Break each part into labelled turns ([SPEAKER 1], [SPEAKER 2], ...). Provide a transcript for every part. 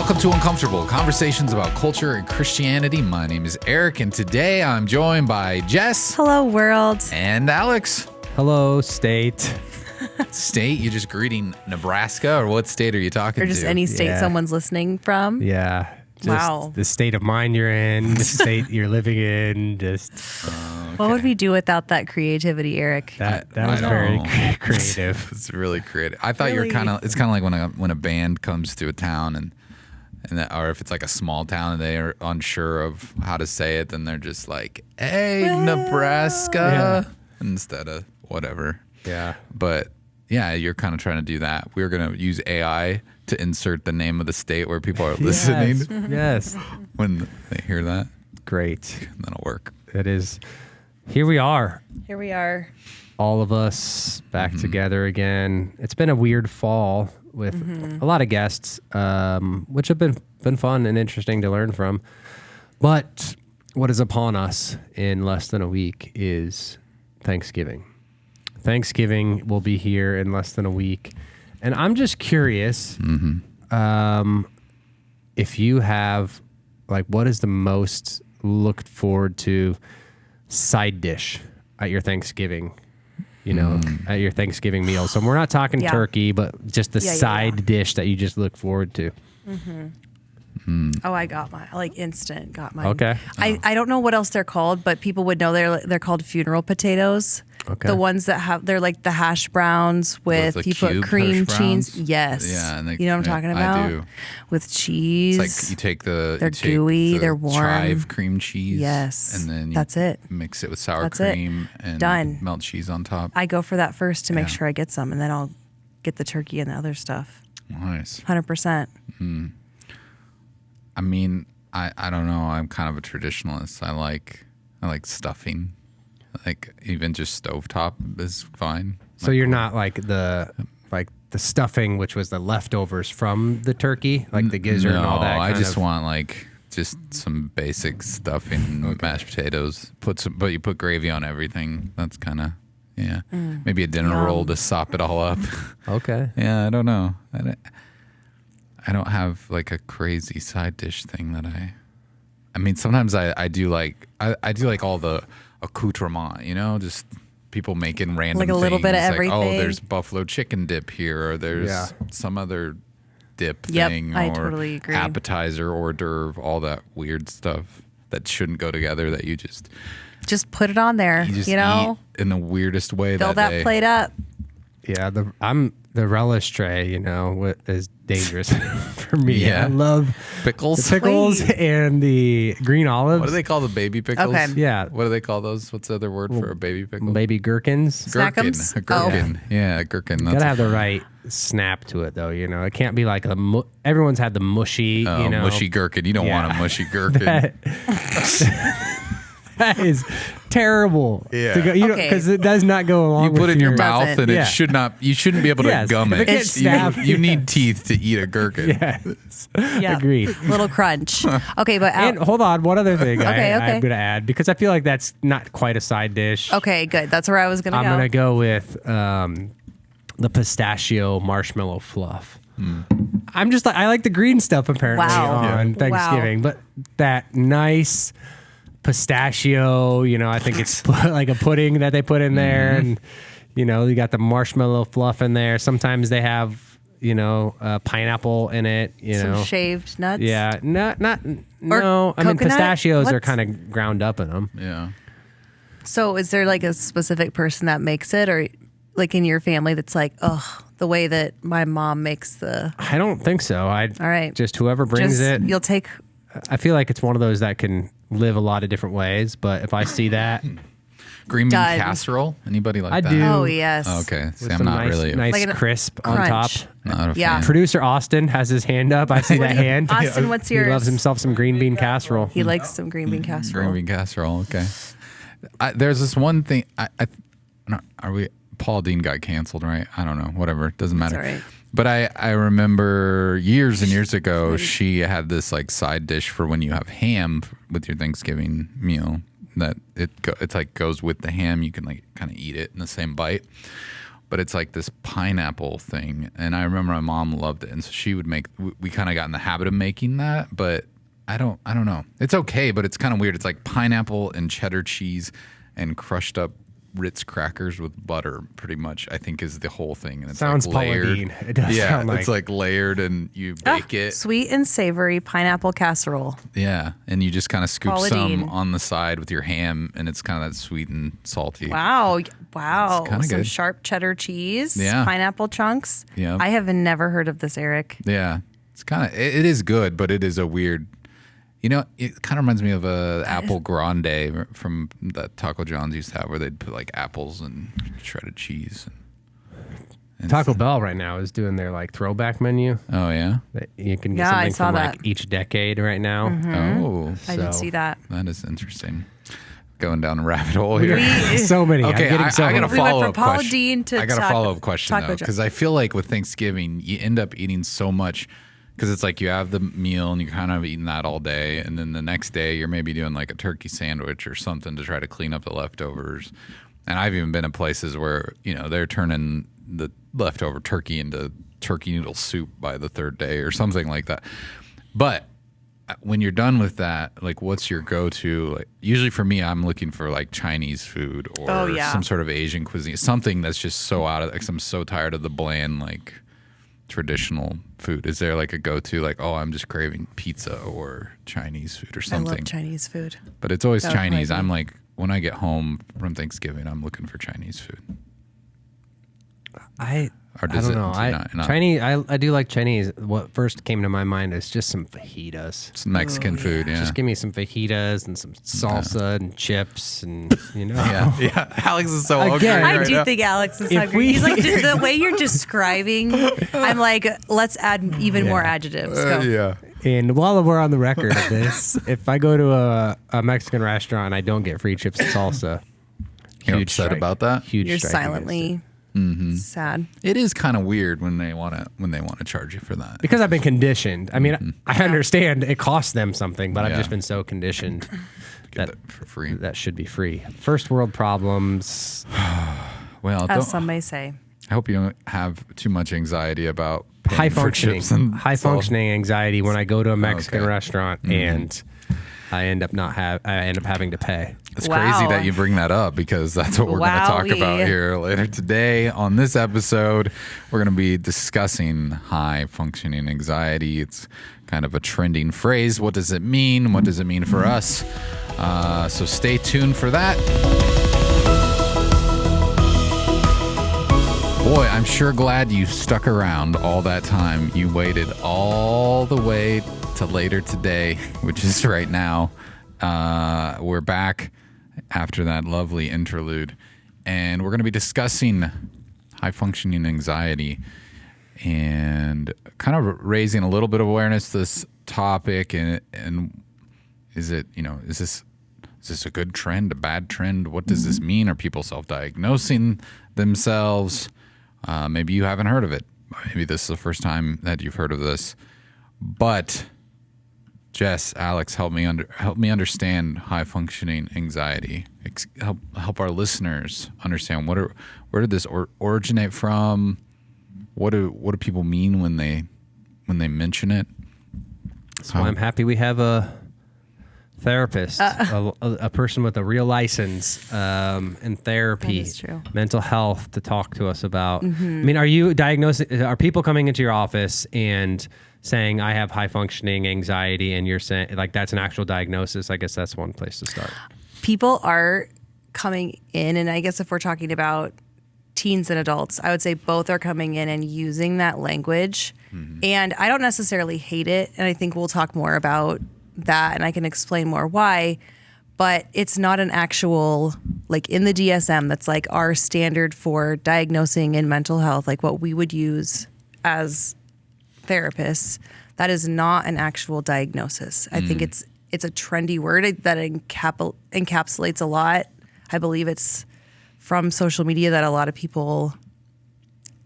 [SPEAKER 1] Welcome to Uncomfortable, conversations about culture and Christianity. My name is Eric, and today I'm joined by Jess.
[SPEAKER 2] Hello, world.
[SPEAKER 1] And Alex.
[SPEAKER 3] Hello, state.
[SPEAKER 1] State? You're just greeting Nebraska, or what state are you talking to?
[SPEAKER 2] Or just any state someone's listening from.
[SPEAKER 3] Yeah. Just
[SPEAKER 2] Wow.
[SPEAKER 3] the state of mind you're in, the state you're living in. Just
[SPEAKER 2] What would we do without that creativity, Eric?
[SPEAKER 3] that was very creative.
[SPEAKER 1] It's really creative. I thought
[SPEAKER 2] Really?
[SPEAKER 1] you're kind of. It's kind of like when a band comes to a town and that, or if it's like a small town and they are unsure of how to say it, then they're just like, "Hey, Nebraska," instead of whatever.
[SPEAKER 3] Yeah.
[SPEAKER 1] But yeah, you're kind of trying to do that. We're gonna use AI to insert the name of the state where people are listening.
[SPEAKER 3] Yes.
[SPEAKER 1] When they hear that,
[SPEAKER 3] Great.
[SPEAKER 1] that'll work.
[SPEAKER 3] It is. Here we are.
[SPEAKER 2] Here we are.
[SPEAKER 3] All of us back together again. It's been a weird fall with a lot of guests, which have been fun and interesting to learn from. But what is upon us in less than a week is Thanksgiving. Thanksgiving will be here in less than a week. And I'm just curious if you have, like, what is the most looked forward to side dish at your Thanksgiving? You know, at your Thanksgiving meal. So we're not talking turkey, but just the side dish that you just look forward to.
[SPEAKER 2] Oh, I got mine. Like instant got mine.
[SPEAKER 3] Okay.
[SPEAKER 2] I don't know what else they're called, but people would know they're called funeral potatoes.
[SPEAKER 3] Okay.
[SPEAKER 2] The ones that they're like the hash browns with
[SPEAKER 1] the
[SPEAKER 2] you put
[SPEAKER 1] cube
[SPEAKER 2] cream
[SPEAKER 1] hash
[SPEAKER 2] cheese.
[SPEAKER 1] browns?
[SPEAKER 2] Yes.
[SPEAKER 1] Yeah, and
[SPEAKER 2] you know what I'm talking about?
[SPEAKER 1] I do.
[SPEAKER 2] With cheese.
[SPEAKER 1] It's like you take the
[SPEAKER 2] They're gooey, they're warm.
[SPEAKER 1] chive cream cheese.
[SPEAKER 2] Yes,
[SPEAKER 1] and then
[SPEAKER 2] that's it.
[SPEAKER 1] Mix it with sour
[SPEAKER 2] That's it.
[SPEAKER 1] cream and
[SPEAKER 2] Done.
[SPEAKER 1] melt cheese on top.
[SPEAKER 2] I go for that first to make
[SPEAKER 1] Yeah.
[SPEAKER 2] sure I get some, and then I'll get the turkey and the other stuff.
[SPEAKER 1] Nice.
[SPEAKER 2] 100%.
[SPEAKER 1] I mean, I don't know. I'm kind of a traditionalist. I like stuffing. Like even just stovetop is fine.
[SPEAKER 3] So you're not like the stuffing, which was the leftovers from the turkey, like the gizzard and all that.
[SPEAKER 1] I just want like just some basic stuffing with mashed potatoes. But you put gravy on everything. That's kind of maybe a dinner roll to sop it all up.
[SPEAKER 3] Okay.
[SPEAKER 1] Yeah, I don't know. I don't have like a crazy side dish thing that I mean, sometimes I do like I do like all the accoutrement, you know, just people making random
[SPEAKER 2] Like a little bit of
[SPEAKER 1] things.
[SPEAKER 2] everything.
[SPEAKER 1] Like, oh, there's buffalo chicken dip here, or there's some other dip thing,
[SPEAKER 2] I
[SPEAKER 1] or
[SPEAKER 2] totally agree.
[SPEAKER 1] appetizer, hors d'oeuvre, all that weird stuff that shouldn't go together that you just
[SPEAKER 2] Put it on there, you know?
[SPEAKER 1] eat in the weirdest way.
[SPEAKER 2] Fill that
[SPEAKER 1] day.
[SPEAKER 2] plate up.
[SPEAKER 3] Yeah, the relish tray, you know, is dangerous for me.
[SPEAKER 1] Yeah.
[SPEAKER 3] I love
[SPEAKER 1] Pickles.
[SPEAKER 3] the pickles and the green olives.
[SPEAKER 1] What do they call the baby pickles?
[SPEAKER 2] Okay.
[SPEAKER 3] Yeah.
[SPEAKER 1] What do they call those? What's the other word for a baby pickle?
[SPEAKER 3] Baby gherkins.
[SPEAKER 1] Gherkin.
[SPEAKER 2] Snackums?
[SPEAKER 1] A gherkin. Yeah, a gherkin. That's
[SPEAKER 3] Gotta have the right snap to it, though. You know, it can't be like everyone's had the mushy.
[SPEAKER 1] Oh,
[SPEAKER 3] you know,
[SPEAKER 1] mushy gherkin. You don't want a mushy gherkin.
[SPEAKER 3] That is terrible.
[SPEAKER 1] Yeah.
[SPEAKER 2] Okay.
[SPEAKER 3] Because it does not go along.
[SPEAKER 1] You put
[SPEAKER 3] with
[SPEAKER 1] it in your
[SPEAKER 2] It
[SPEAKER 1] mouth
[SPEAKER 2] doesn't.
[SPEAKER 1] and
[SPEAKER 3] Yeah.
[SPEAKER 1] it should not. You shouldn't be able to
[SPEAKER 3] Yes.
[SPEAKER 1] gum
[SPEAKER 3] If
[SPEAKER 1] it.
[SPEAKER 3] it can't snap,
[SPEAKER 1] You need teeth to eat a gherkin.
[SPEAKER 3] Yes.
[SPEAKER 2] Yeah.
[SPEAKER 3] Agreed.
[SPEAKER 2] Little crunch. Okay, but
[SPEAKER 3] And hold on, one other thing
[SPEAKER 2] Okay.
[SPEAKER 3] I'm going to add, because I feel like that's not quite a side dish.
[SPEAKER 2] okay, good. That's where I was going to
[SPEAKER 3] I'm
[SPEAKER 2] go.
[SPEAKER 3] going to go with the pistachio marshmallow fluff. I'm just like, I like the green stuff apparently
[SPEAKER 2] Wow.
[SPEAKER 3] on
[SPEAKER 2] Yeah.
[SPEAKER 3] Thanksgiving, but that nice pistachio, you know, I think it's like a pudding that they put in there, and you know, you got the marshmallow fluff in there. Sometimes they have, you know, pineapple in it, you
[SPEAKER 2] Some
[SPEAKER 3] know.
[SPEAKER 2] shaved nuts.
[SPEAKER 3] Yeah, no. I mean,
[SPEAKER 2] coconut?
[SPEAKER 3] pistachios are
[SPEAKER 2] What's-
[SPEAKER 3] kind of ground up in them.
[SPEAKER 1] Yeah.
[SPEAKER 2] So is there like a specific person that makes it, or like in your family that's like, oh, the way that my mom makes the...
[SPEAKER 3] I don't think so.
[SPEAKER 2] All right.
[SPEAKER 3] Just whoever brings it.
[SPEAKER 2] You'll take...
[SPEAKER 3] I feel like it's one of those that can live a lot of different ways, but if I see that
[SPEAKER 1] Green bean
[SPEAKER 2] Done.
[SPEAKER 1] casserole. Anybody like
[SPEAKER 3] I
[SPEAKER 1] that?
[SPEAKER 3] do.
[SPEAKER 2] Oh, yes.
[SPEAKER 1] Oh, okay. See,
[SPEAKER 3] with
[SPEAKER 1] I'm
[SPEAKER 3] some
[SPEAKER 1] not
[SPEAKER 3] nice,
[SPEAKER 1] really.
[SPEAKER 3] nice
[SPEAKER 2] Like an
[SPEAKER 3] crisp on top.
[SPEAKER 2] crunch.
[SPEAKER 1] Not a
[SPEAKER 2] Yeah.
[SPEAKER 1] fan.
[SPEAKER 3] Producer Austin has his hand up. I see that hand.
[SPEAKER 2] Austin, what's yours?
[SPEAKER 3] He loves himself some green bean casserole.
[SPEAKER 2] He likes some green bean casserole.
[SPEAKER 1] Green bean casserole. Okay. There's this one thing. Are we? Paul Dean got canceled, right? I don't know. Whatever. It doesn't matter.
[SPEAKER 2] all right.
[SPEAKER 1] But I remember years and years ago, she had this like side dish for when you have ham with your Thanksgiving meal. That it's like goes with the ham. You can like kind of eat it in the same bite. but it's like this pineapple thing. And I remember my mom loved it. And so she would make, we kind of got in the habit of making that, but I don't know. It's okay, but it's kind of weird. It's like pineapple and cheddar cheese and crushed up Ritz crackers with butter, pretty much, I think is the whole thing. And it's
[SPEAKER 3] Sounds
[SPEAKER 1] like layered.
[SPEAKER 3] Pauline. It does sound like.
[SPEAKER 1] It's like layered and you bake it.
[SPEAKER 2] Sweet and savory pineapple casserole.
[SPEAKER 1] Yeah. And you just kind of scoop
[SPEAKER 2] Pauline.
[SPEAKER 1] some on the side with your ham and it's kind of that sweet and salty.
[SPEAKER 2] Wow.
[SPEAKER 1] kinda
[SPEAKER 2] Some
[SPEAKER 1] good.
[SPEAKER 2] sharp cheddar cheese,
[SPEAKER 1] Yeah.
[SPEAKER 2] pineapple chunks.
[SPEAKER 1] Yeah.
[SPEAKER 2] I have never heard of this, Eric.
[SPEAKER 1] Yeah. It's kind of, it is good, but it is a weird, it kind of reminds me of a apple grande from that Taco John's used to have where they'd put like apples and shredded cheese. And
[SPEAKER 3] Taco Bell right now is doing their like throwback menu.
[SPEAKER 1] Oh, yeah?
[SPEAKER 3] That you can get
[SPEAKER 2] Yeah, I
[SPEAKER 3] something
[SPEAKER 2] saw
[SPEAKER 3] from
[SPEAKER 2] that.
[SPEAKER 3] like each decade right now.
[SPEAKER 1] Oh,
[SPEAKER 2] I did
[SPEAKER 3] So-
[SPEAKER 2] see that.
[SPEAKER 1] that is interesting. Going down a rabbit hole here.
[SPEAKER 3] So many.
[SPEAKER 1] Okay,
[SPEAKER 3] I'm getting so
[SPEAKER 1] I got a
[SPEAKER 3] many.
[SPEAKER 2] We went
[SPEAKER 1] follow
[SPEAKER 2] from
[SPEAKER 1] up
[SPEAKER 2] Paula
[SPEAKER 1] question.
[SPEAKER 2] Deen to
[SPEAKER 1] I got a
[SPEAKER 2] Taco-
[SPEAKER 1] follow up question
[SPEAKER 2] Taco
[SPEAKER 1] though,
[SPEAKER 2] John.
[SPEAKER 1] because I feel like with Thanksgiving, you end up eating so much because it's like you have the meal and you're kind of eating that all day, and then the next day you're maybe doing like a turkey sandwich or something to try to clean up the leftovers. And I've even been in places where they're turning the leftover turkey into turkey noodle soup by the third day or something like that. But when you're done with that, like, what's your go-to? Like, usually for me, I'm looking for like Chinese food or
[SPEAKER 2] Oh, yeah.
[SPEAKER 1] some sort of Asian cuisine, something that's just so out of. Like, I'm so tired of the bland, like traditional food. Is there like a go-to? Like, oh, I'm just craving pizza or Chinese food or
[SPEAKER 2] I
[SPEAKER 1] something.
[SPEAKER 2] love Chinese food.
[SPEAKER 1] But it's always
[SPEAKER 2] That would
[SPEAKER 1] Chinese.
[SPEAKER 2] probably
[SPEAKER 1] I'm
[SPEAKER 2] be-
[SPEAKER 1] like, when I get home from Thanksgiving, I'm looking for Chinese food.
[SPEAKER 3] I
[SPEAKER 1] Or
[SPEAKER 3] I
[SPEAKER 1] does
[SPEAKER 3] don't
[SPEAKER 1] it
[SPEAKER 3] know.
[SPEAKER 1] not-
[SPEAKER 3] Chinese. I do like Chinese. What first came to my mind is just some fajitas.
[SPEAKER 1] It's Mexican food, yeah.
[SPEAKER 3] Just give me some fajitas and some salsa and chips and
[SPEAKER 1] yeah. Alex is so
[SPEAKER 3] Again,
[SPEAKER 1] hungry
[SPEAKER 2] I
[SPEAKER 1] right
[SPEAKER 2] do
[SPEAKER 1] now.
[SPEAKER 2] think Alex is
[SPEAKER 3] If
[SPEAKER 2] hungry.
[SPEAKER 3] we-
[SPEAKER 2] He's like, the way you're describing, I'm like, let's add even more adjectives. Go.
[SPEAKER 1] Yeah.
[SPEAKER 3] And while we're on the record of this, if I go to a Mexican restaurant and I don't get free chips and salsa,
[SPEAKER 1] You're
[SPEAKER 3] huge
[SPEAKER 1] upset
[SPEAKER 3] strike.
[SPEAKER 1] about that?
[SPEAKER 3] Huge
[SPEAKER 2] You're
[SPEAKER 3] strike against
[SPEAKER 2] silently
[SPEAKER 1] Mm-hmm.
[SPEAKER 2] sad.
[SPEAKER 1] It is kind of weird when they want to charge you for that.
[SPEAKER 3] because I've been conditioned. I mean, I understand it costs them something, but I've
[SPEAKER 1] Yeah.
[SPEAKER 3] just been so conditioned
[SPEAKER 1] Get
[SPEAKER 3] that
[SPEAKER 1] that for free.
[SPEAKER 3] that should be free. First world problems.
[SPEAKER 1] Well,
[SPEAKER 2] As some may say.
[SPEAKER 1] I hope you don't have too much anxiety about paying
[SPEAKER 3] High
[SPEAKER 1] for
[SPEAKER 3] functioning,
[SPEAKER 1] chips and
[SPEAKER 3] high
[SPEAKER 1] salt.
[SPEAKER 3] functioning anxiety when I go to a Mexican
[SPEAKER 1] Okay.
[SPEAKER 3] restaurant and I end up having to pay.
[SPEAKER 1] It's
[SPEAKER 2] Wow.
[SPEAKER 1] crazy that you bring that up because that's what we're going to talk
[SPEAKER 2] Wowie.
[SPEAKER 1] about here later today. On this episode, we're going to be discussing high functioning anxiety. It's kind of a trending phrase. What does it mean? What does it mean for us? So stay tuned for that. Boy, I'm sure glad you stuck around all that time. You waited all the way to later today, which is right now. We're back after that lovely interlude, and we're going to be discussing high functioning anxiety and kind of raising a little bit of awareness to this topic. And is it, is this a good trend, a bad trend? What does this mean? Are people self-diagnosing themselves? Maybe you haven't heard of it. Maybe this is the first time that you've heard of this. But Jess, Alex, help me understand high functioning anxiety. Help our listeners understand where did this originate from? What do people mean when they mention it?
[SPEAKER 3] So I'm happy we have a therapist, a person with a real license in therapy,
[SPEAKER 2] That is true.
[SPEAKER 3] mental health to talk to us about. I mean, are you diagnosing? Are people coming into your office and saying I have high functioning anxiety, and you're saying like that's an actual diagnosis? I guess that's one place to start.
[SPEAKER 2] People are coming in, and I guess if we're talking about teens and adults, I would say both are coming in and using that language. And I don't necessarily hate it, and I think we'll talk more about that, and I can explain more why. But it's not an actual, like in the DSM, that's like our standard for diagnosing in mental health, like what we would use as therapists. That is not an actual diagnosis. I think it's a trendy word that encapsulates a lot. I believe it's from social media that a lot of people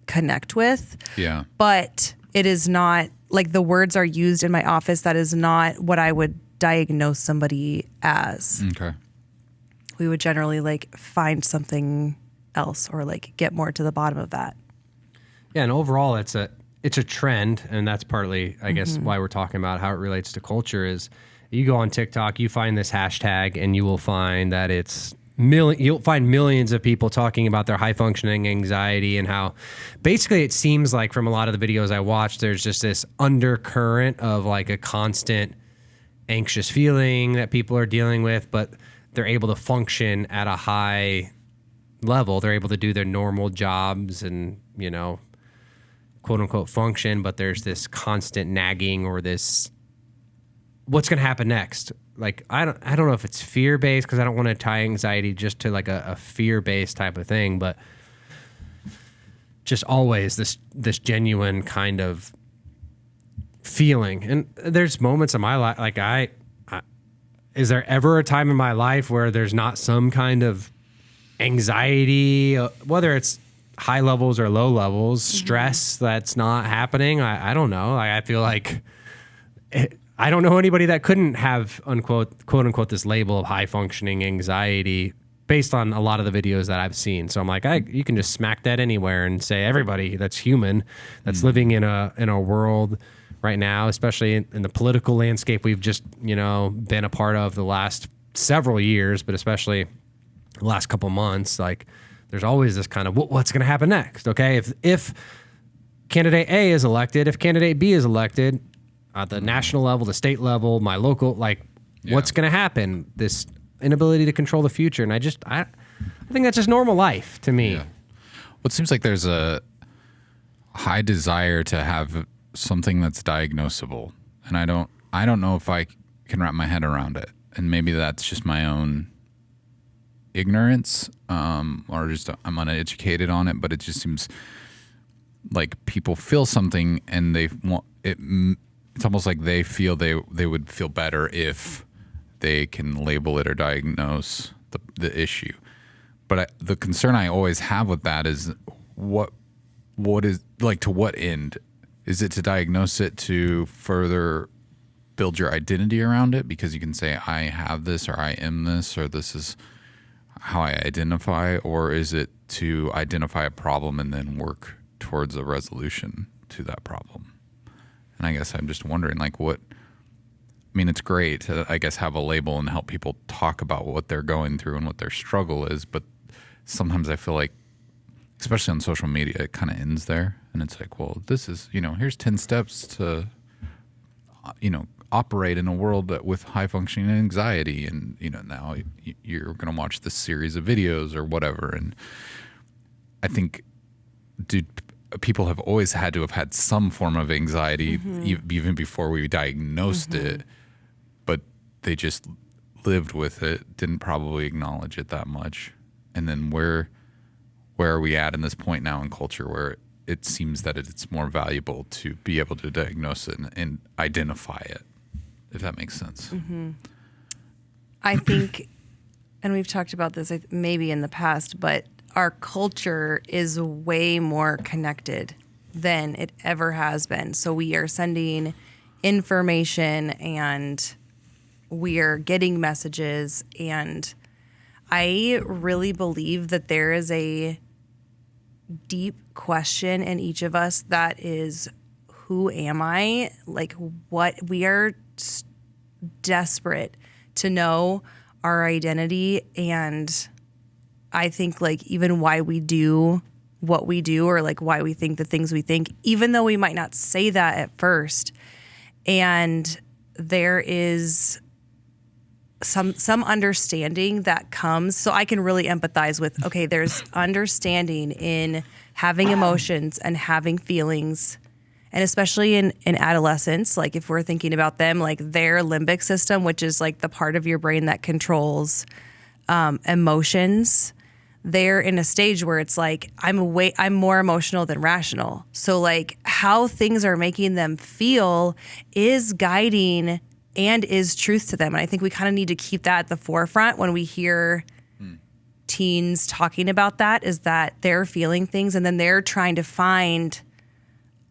[SPEAKER 2] connect with.
[SPEAKER 1] Yeah.
[SPEAKER 2] But it is not, like the words are used in my office. That is not what I would diagnose somebody as.
[SPEAKER 1] Okay.
[SPEAKER 2] We would generally like find something else or like get more to the bottom of that.
[SPEAKER 3] Yeah, and overall, it's a trend, and that's partly, I guess, why we're talking about how it relates to culture. Is you go on TikTok, you find this hashtag, and you will find that you'll find millions of people talking about their high functioning anxiety and how basically it seems like from a lot of the videos I watch, there's just this undercurrent of like a constant anxious feeling that people are dealing with, but they're able to function at a high level. They're able to do their normal jobs and, you know, quote unquote function, but there's this constant nagging or this, what's going to happen next? Like, I don't know if it's fear-based, because I don't want to tie anxiety just to like a fear-based type of thing, but just always this genuine kind of feeling. And there's moments in my life, like is there ever a time in my life where there's not some kind of anxiety, whether it's high levels or low levels, stress that's not happening? I don't know. I feel like I don't know anybody that couldn't have quote unquote this label of high functioning anxiety based on a lot of the videos that I've seen. So I'm like, you can just smack that anywhere and say everybody that's human, that's living in a world right now, especially in the political landscape we've just, you know, been a part of the last several years, but especially the last couple months, like there's always this kind of what's going to happen next. Okay. If candidate A is elected, if candidate B is elected at the national level, the state level, my local, like what's going to happen? This inability to control the future. And I think that's just normal life to me.
[SPEAKER 1] Yeah. Well, it seems like there's a high desire to have something that's diagnosable, and I don't know if I can wrap my head around it. And maybe that's just my own ignorance, or just I'm uneducated on it. But it just seems like people feel something, and they want it. It's almost like they feel they would feel better if they can label it or diagnose the issue. But the concern I always have with that is what is, like, to what end? Is it to diagnose it to further build your identity around it? Because you can say, I have this, or I am this, or this is how I identify. Or is it to identify a problem and then work towards a resolution to that problem? And I guess I'm just wondering, like, it's great to, I guess, have a label and help people talk about what they're going through and what their struggle is. But sometimes I feel like, especially on social media, it kind of ends there. And it's like, well, this is, here's 10 steps to, operate in a world with high functioning anxiety. And, now you're going to watch this series of videos or whatever. And I think, people have always had to have had some form of anxiety, even before we diagnosed it, but they just lived with it, didn't probably acknowledge it that much. And then where are we at in this point now in culture where it seems that it's more valuable to be able to diagnose it and identify it, if that makes sense?
[SPEAKER 2] I think, and we've talked about this maybe in the past, but our culture is way more connected than it ever has been. So we are sending information and we are getting messages. And I really believe that there is a deep question in each of us that is, who am I? Like, what we are desperate to know our identity. And I think, like, even why we do what we do, or like why we think the things we think, even though we might not say that at first. And there is some understanding that comes. So I can really empathize with, okay, there's understanding in having emotions and having feelings. And especially in adolescence, like if we're thinking about them, like their limbic system, which is like the part of your brain that controls emotions, they're in a stage where it's like, I'm more emotional than rational. So like how things are making them feel is guiding and is truth to them. And I think we kind of need to keep that at the forefront when we hear teens talking about that, is that they're feeling things and then they're trying to find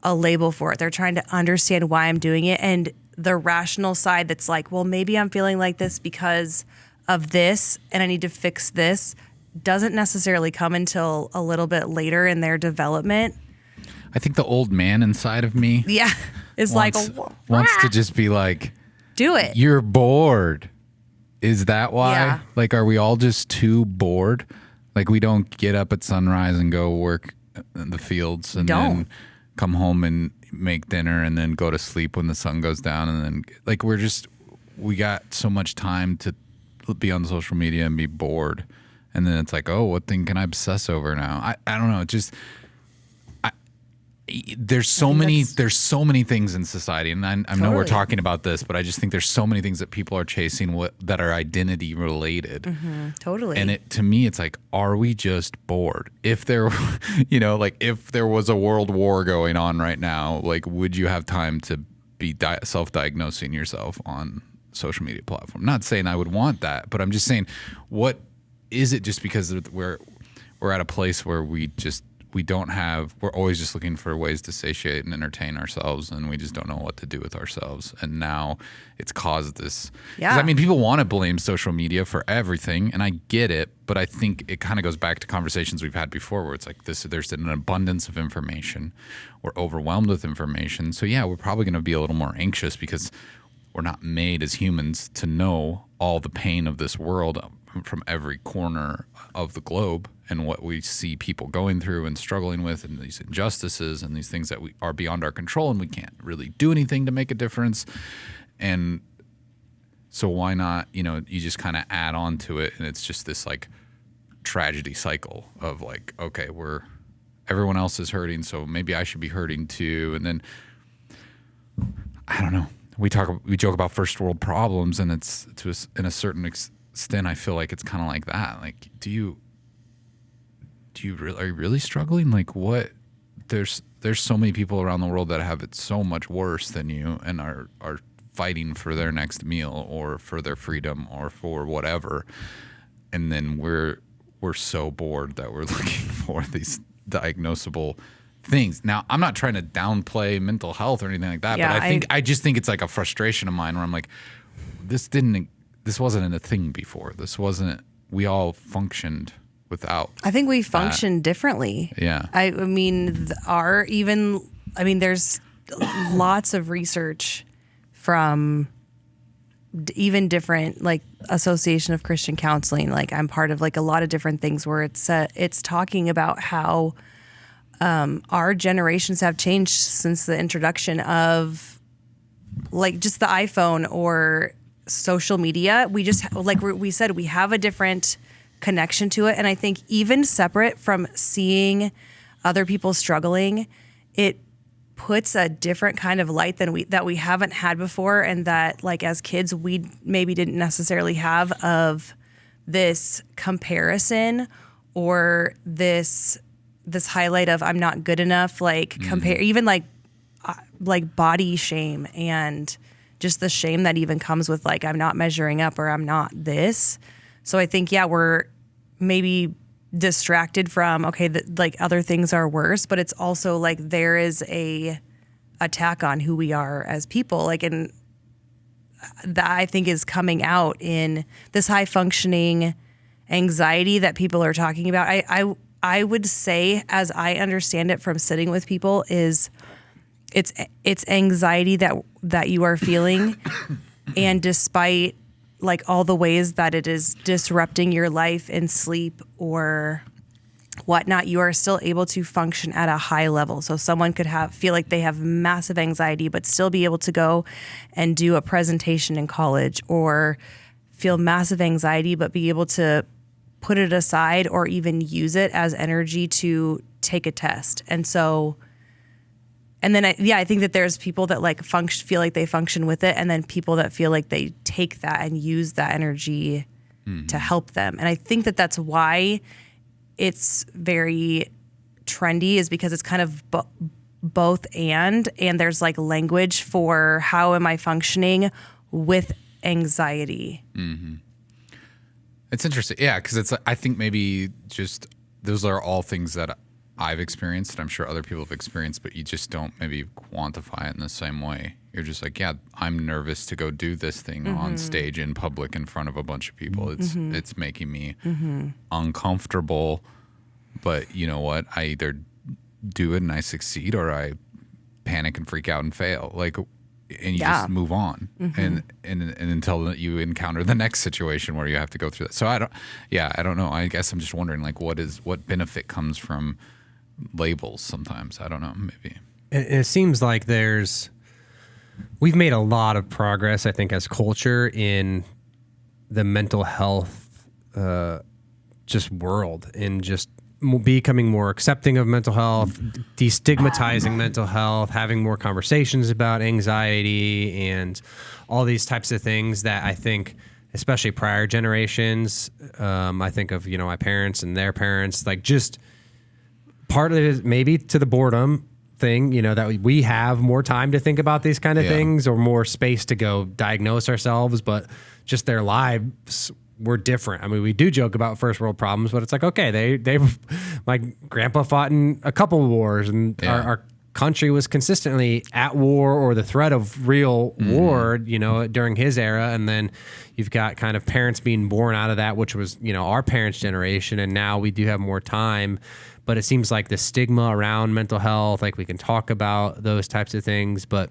[SPEAKER 2] a label for it. They're trying to understand why I'm doing it. And the rational side that's like, well, maybe I'm feeling like this because of this and I need to fix this, doesn't necessarily come until a little bit later in their development.
[SPEAKER 1] I think the old man inside of me
[SPEAKER 2] Yeah. It's
[SPEAKER 1] wants to just be like,
[SPEAKER 2] do it.
[SPEAKER 1] you're bored. Is that why?
[SPEAKER 2] Yeah.
[SPEAKER 1] Like, are we all just too bored? Like, we don't get up at sunrise and go work in the fields and then come home and make dinner and then go to sleep when the sun goes down. And then, like, we got so much time to be on social media and be bored. And then it's like, oh, what thing can I obsess over now? I don't know. It just... There's so many things in society, and I know we're talking about this, but I just think there's so many things that people are chasing that are identity related.
[SPEAKER 2] Mm-hmm. Totally.
[SPEAKER 1] And to me, it's like, are we just bored? If there, like if there was a world war going on right now, like would you have time to be self-diagnosing yourself on social media platform? Not saying I would want that, but I'm just saying, what is it? Just because we're at a place where we're always just looking for ways to satiate and entertain ourselves, and we just don't know what to do with ourselves. And now it's caused this. Yeah. 'Cause, I mean, people want to blame social media for everything, and I get it, but I think it kind of goes back to conversations we've had before where it's like there's an abundance of information. We're overwhelmed with information. So yeah, we're probably going to be a little more anxious because we're not made as humans to know all the pain of this world from every corner of the globe and what we see people going through and struggling with and these injustices and these things that are beyond our control and we can't really do anything to make a difference. And so why not, you just kind of add on to it and it's just this like tragedy cycle of like, okay, everyone else is hurting, so maybe I should be hurting too. And then I don't know. We joke about first world problems, and it's in a certain extent I feel like it's kind of like that. Like, are you really struggling? Like, what? There's so many people around the world that have it so much worse than you and are fighting for their next meal or for their freedom or for whatever. And then we're so bored that we're looking for these diagnosable things. Now, I'm not trying to downplay mental health or anything like that,
[SPEAKER 2] Yeah,
[SPEAKER 1] but I just think it's like a frustration of mine where I'm like, this wasn't a thing before. We all functioned without.
[SPEAKER 2] I think we function differently.
[SPEAKER 1] Yeah.
[SPEAKER 2] I mean, there's lots of research from even different like Association of Christian Counseling. Like I'm part of like a lot of different things where it's talking about how our generations have changed since the introduction of like just the iPhone or social media. We just, like we said, we have a different connection to it. And I think even separate from seeing other people struggling, it puts a different kind of light that we haven't had before. And that like as kids, we maybe didn't necessarily have of this comparison or this highlight of I'm not good enough, like compare even like body shame and just the shame that even comes with like I'm not measuring up or I'm not this. So I think we're maybe distracted from like other things are worse, but it's also like there is a attack on who we are as people, like, and that I think is coming out in this high functioning anxiety that people are talking about. I would say, as I understand it from sitting with people, is it's anxiety that you are feeling, and despite like all the ways that it is disrupting your life and sleep or whatnot, you are still able to function at a high level. So someone could feel like they have massive anxiety, but still be able to go and do a presentation in college, or feel massive anxiety, but be able to put it aside or even use it as energy to take a test. And so, and then I think that there's people that like feel like they function with it, and then people that feel like they take that and use that energy to help them. And I think that that's why it's very trendy, is because it's kind of both and there's like language for how am I functioning with anxiety.
[SPEAKER 1] Mm-hmm. It's interesting. Yeah. 'Cause I think maybe just, those are all things that I've experienced, I'm sure other people have experienced, but you just don't maybe quantify it in the same way. You're just like, yeah, I'm nervous to go do this thing on stage in public in front of a bunch of people. It's making me uncomfortable, but you know what? I either do it and I succeed, or I panic and freak out and fail. Like, and you just move on, and until you encounter the next situation where you have to go through that. So I don't know. I guess I'm just wondering, like, what benefit comes from labels sometimes. I don't know, maybe.
[SPEAKER 3] It seems like we've made a lot of progress, I think, as culture in the mental health just world, and just becoming more accepting of mental health, destigmatizing mental health, having more conversations about anxiety and all these types of things that I think, especially prior generations, I think of, my parents and their parents, like, just part of it is maybe to the boredom thing, that we have more time to think about these kind of things, or more space to go diagnose ourselves, but just their lives were different. I mean, we do joke about first world problems, but it's like, okay, they my grandpa fought in a couple of wars, and our country was consistently at war or the threat of real war, during his era. And then you've got kind of parents being born out of that, which was, our parents' generation. And now we do have more time, but it seems like the stigma around mental health, like, we can talk about those types of things, but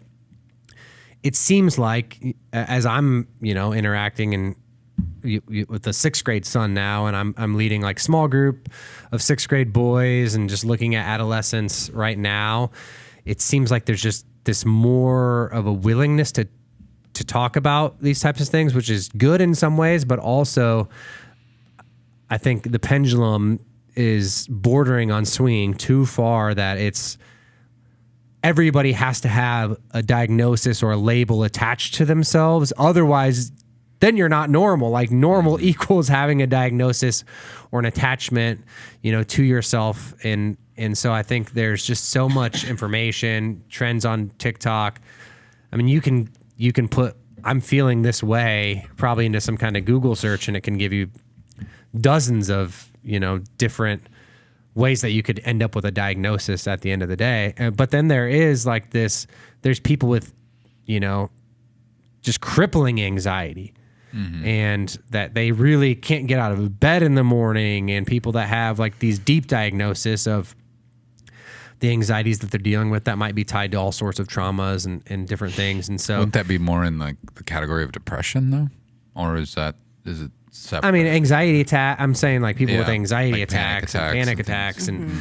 [SPEAKER 3] it seems like as I'm, interacting and with the 6th grade son now, and I'm leading like small group of 6th grade boys and just looking at adolescence right now, it seems like there's just this more of a willingness to talk about these types of things, which is good in some ways, but also I think the pendulum is bordering on swinging too far, that it's everybody has to have a diagnosis or a label attached to themselves. Otherwise, then you're not normal. Like, normal equals having a diagnosis or an attachment, to yourself. And so I think there's just so much information, trends on TikTok. I mean, you can put, I'm feeling this way, probably into some kind of Google search, and it can give you dozens of, different ways that you could end up with a diagnosis at the end of the day. But then there is like there's people with, just crippling anxiety. And that they really can't get out of bed in the morning, and people that have like these deep diagnoses of the anxieties that they're dealing with that might be tied to all sorts of traumas and different things. And so,
[SPEAKER 1] wouldn't that be more in like the category of depression though? Or is it separate?
[SPEAKER 3] I mean, anxiety attack, I'm saying like people with anxiety
[SPEAKER 1] like
[SPEAKER 3] attacks and panic attacks, and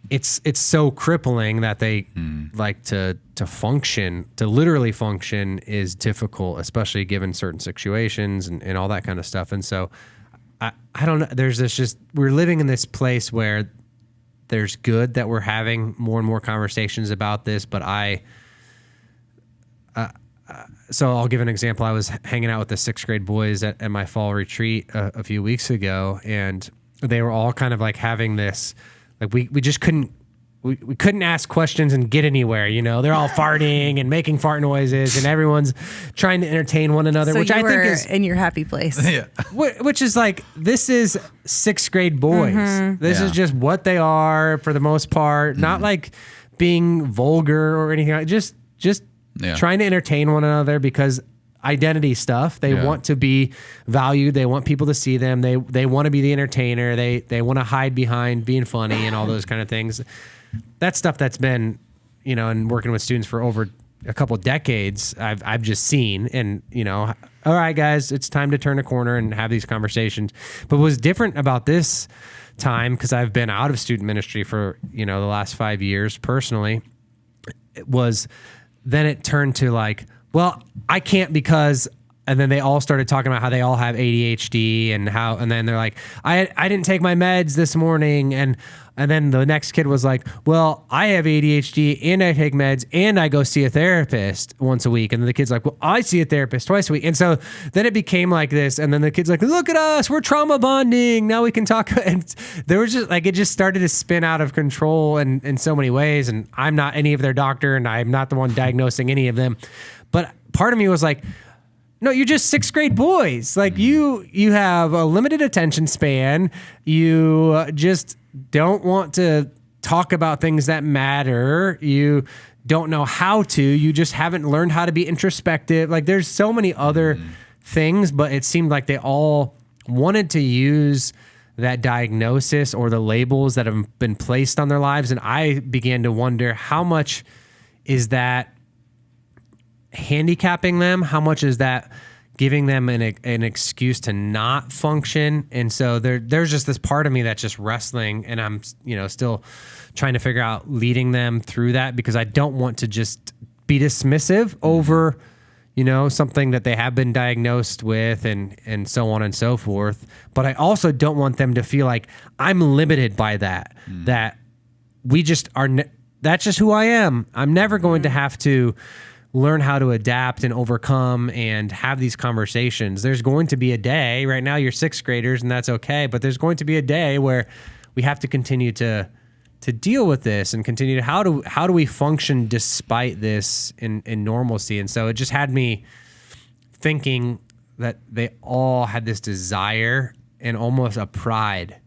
[SPEAKER 3] it's so crippling that they like to function, to literally function, is difficult, especially given certain situations and all that kind of stuff. And so I don't know, there's this just, we're living in this place where there's good that we're having more and more conversations about this, but so I'll give an example. I was hanging out with the 6th grade boys at my fall retreat a few weeks ago, and they were all kind of like having this, like, we just couldn't, we couldn't ask questions and get anywhere, they're all farting and making fart noises, and everyone's trying to entertain one another,
[SPEAKER 2] So
[SPEAKER 3] which I think is
[SPEAKER 2] in your happy place.
[SPEAKER 1] Yeah.
[SPEAKER 3] which is like, this is 6th grade boys. This is just what they are for the most part, not like being vulgar or anything, just trying to entertain one another, because identity stuff. They want to be valued. They want people to see them. They want to be the entertainer. They want to hide behind being funny and all those kind of things. That's stuff that's been, and working with students for over a couple of decades, I've just seen. And, all right, guys, it's time to turn a corner and have these conversations. But what was different about this time, because I've been out of student ministry for, the last 5 years personally, it was then it turned to like, well, I can't because, and then they all started talking about how they all have ADHD and then they're like, I didn't take my meds this morning. And then the next kid was like, well, I have ADHD and I take meds and I go see a therapist once a week. And then the kid's like, well, I see a therapist twice a week. And so then it became like this. And then the kid's like, look at us, we're trauma bonding. Now we can talk. And there was just like, it just started to spin out of control in so many ways. And I'm not any of their doctor, and I'm not the one diagnosing any of them. But part of me was like, no, you're just 6th grade boys. Like you have a limited attention span. You just don't want to talk about things that matter. You don't know how to. You just haven't learned how to be introspective. Like there's so many other things, but it seemed like they all wanted to use that diagnosis or the labels that have been placed on their lives. And I began to wonder, how much is that handicapping them? How much is that giving them an excuse to not function? And so there's just this part of me that's just wrestling, and I'm, still trying to figure out leading them through that, because I don't want to just be dismissive over, something that they have been diagnosed with and so on and so forth. But I also don't want them to feel like I'm limited by that, that we just are, that's just who I am. I'm never going to have to learn how to adapt and overcome and have these conversations. There's going to be a day, right now you're sixth graders and that's okay, but there's going to be a day where we have to continue to deal with this and continue to, how do we function despite this in normalcy? And so it just had me thinking that they all had this desire and almost a pride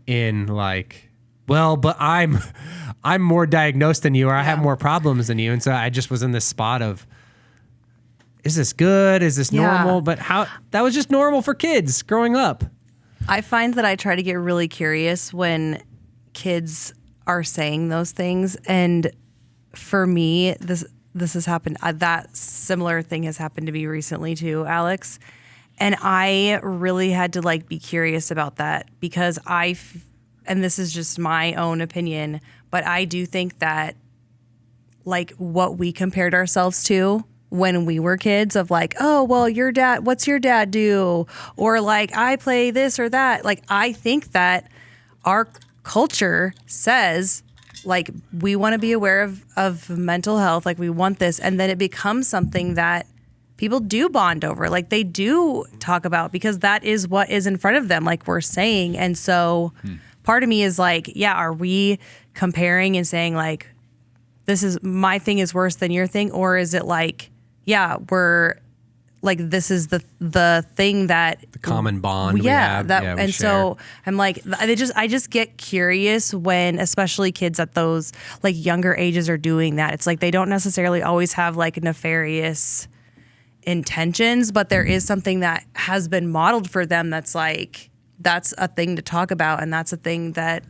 [SPEAKER 3] in like, well, but I'm more diagnosed than you, or I have more problems than you. And so I just was in this spot of, is this good? Is this normal? But that was just normal for kids growing up.
[SPEAKER 2] I find that I try to get really curious when kids are saying those things. And for me, this has happened. That similar thing has happened to me recently too, Alex. And I really had to be curious about that, because and this is just my own opinion, but I do think that what we compared ourselves to when we were kids of oh, well, your dad, what's your dad do? Or I play this or that. I think that our culture says we want to be aware of mental health. We want this. And then it becomes something that people do bond over. They do talk about, because that is what is in front of them, we're saying. And so part of me is are we comparing and saying this is my thing is worse than your thing? Or is it we're this is the thing that
[SPEAKER 3] the common bond we have.
[SPEAKER 2] And share. So I'm I just get curious when, especially kids at those younger ages are doing that. It's they don't necessarily always have nefarious intentions, but there is something that has been modeled for them that's that's a thing to talk about, and that's a thing that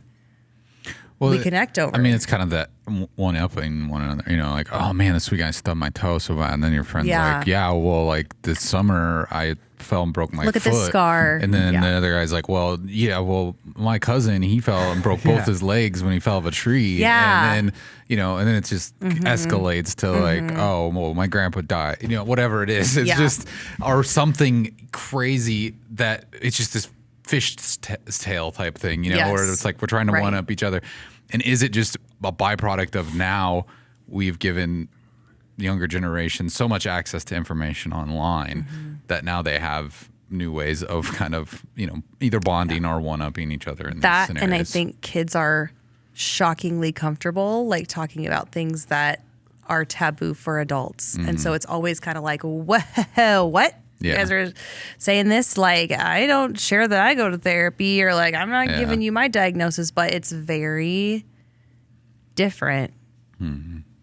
[SPEAKER 2] we connect over.
[SPEAKER 1] I mean, it's kind of that one-upping one another, oh man, this week I stubbed my toe so bad, and then your friend's well, this summer I fell and broke my foot.
[SPEAKER 2] Look at this scar.
[SPEAKER 1] And then the other guy's well, my cousin, he fell and broke both his legs when he fell off a tree.
[SPEAKER 2] Yeah.
[SPEAKER 1] And then, and then it just escalates to oh, well, my grandpa died. Whatever it is. It's just, or something crazy that it's just this fish's tail type thing, where it's we're trying to one up each other. And is it just a byproduct of now we've given the younger generation so much access to information online that now they have new ways of kind of, either bonding or one-upping each other in these scenarios.
[SPEAKER 2] And I think kids are shockingly comfortable talking about things that are taboo for adults. And so it's always kind of whoa, what? You guys are saying this, I don't share that I go to therapy, or I'm not giving you my diagnosis, but it's very different.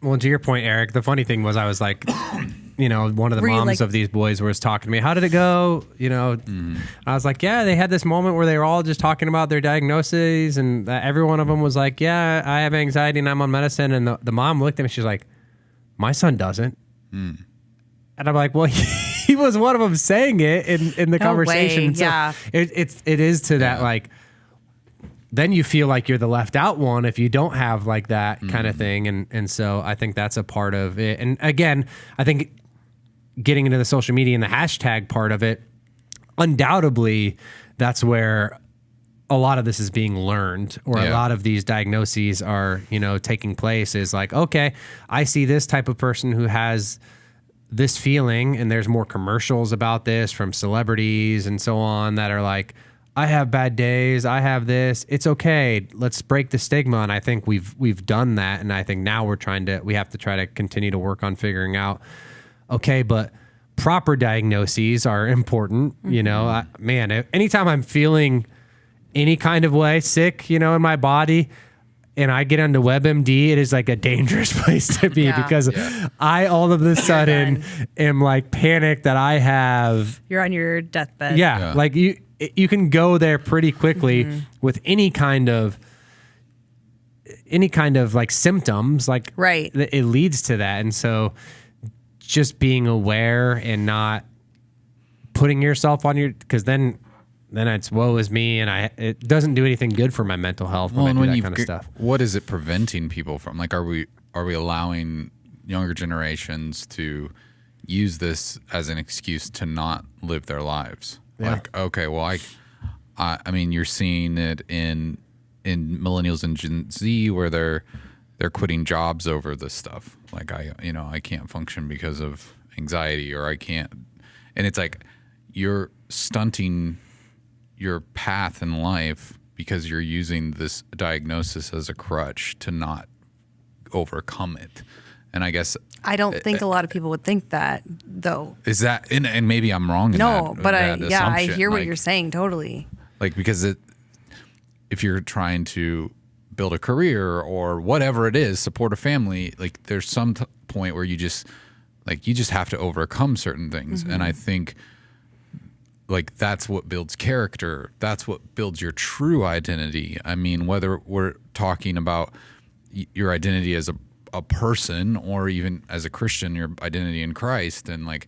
[SPEAKER 3] Well, to your point, Eric, the funny thing was I was one of the moms of these boys was talking to me. How did it go? I was they had this moment where they were all just talking about their diagnoses, and every one of them was I have anxiety and I'm on medicine. And the mom looked at me, she's like, my son doesn't. And I'm well, he was one of them saying it in the conversation. So it is to that then you feel like you're the left out one if you don't have that kind of thing. And so I think that's a part of it. And again, I think getting into the social media and the hashtag part of it, undoubtedly that's where a lot of this is being learned, or a lot of these diagnoses are, taking place, is okay, I see this type of person who has this feeling, and there's more commercials about this from celebrities and so on that are I have bad days, I have this, it's okay, let's break the stigma. And I think we've done that, and I think now we have to try to continue to work on figuring out, okay, but proper diagnoses are important. Anytime I'm feeling any kind of way sick, in my body, and I get onto WebMD, it is like a dangerous place to be because I all of a sudden am like panicked that I have.
[SPEAKER 2] You're on your deathbed.
[SPEAKER 3] Yeah. Like you can go there pretty quickly with any kind of like symptoms, like it leads to that. And so just being aware and not putting yourself on because then it's woe is me, and it doesn't do anything good for my mental health when I do that kind of stuff.
[SPEAKER 1] What is it preventing people from? Like, are we allowing younger generations to use this as an excuse to not live their lives?
[SPEAKER 3] Yeah.
[SPEAKER 1] Like, okay, well, I mean, you're seeing it in millennials and Gen Z where they're quitting jobs over this stuff. Like, I can't function because of anxiety, or I can't, and it's like you're stunting your path in life because you're using this diagnosis as a crutch to not overcome it. And I guess
[SPEAKER 2] I don't think a lot of people would think that, though.
[SPEAKER 1] Is that, and maybe I'm wrong in
[SPEAKER 2] no,
[SPEAKER 1] that,
[SPEAKER 2] but
[SPEAKER 1] that
[SPEAKER 2] I hear what you're saying totally.
[SPEAKER 1] Like, because if you're trying to build a career or whatever it is, support a family, like there's some point where you just have to overcome certain things. And I think like that's what builds character. That's what builds your true identity. I mean, whether we're talking about your identity as a person or even as a Christian, your identity in Christ. And like,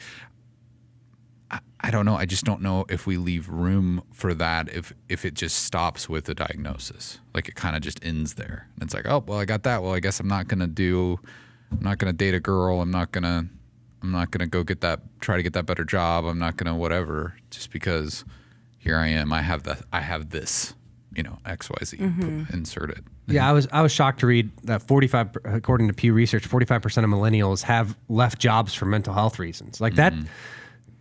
[SPEAKER 1] I don't know. I just don't know if we leave room for that if it just stops with the diagnosis. Like it kind of just ends there. And it's like, oh, well, I got that. Well, I guess I'm not going to date a girl. I'm not going to go try to get that better job. I'm not going to whatever, just because here I am. I have this, XYZ inserted.
[SPEAKER 3] Yeah, I was shocked to read that 45, according to Pew Research, 45% of millennials have left jobs for mental health reasons. Like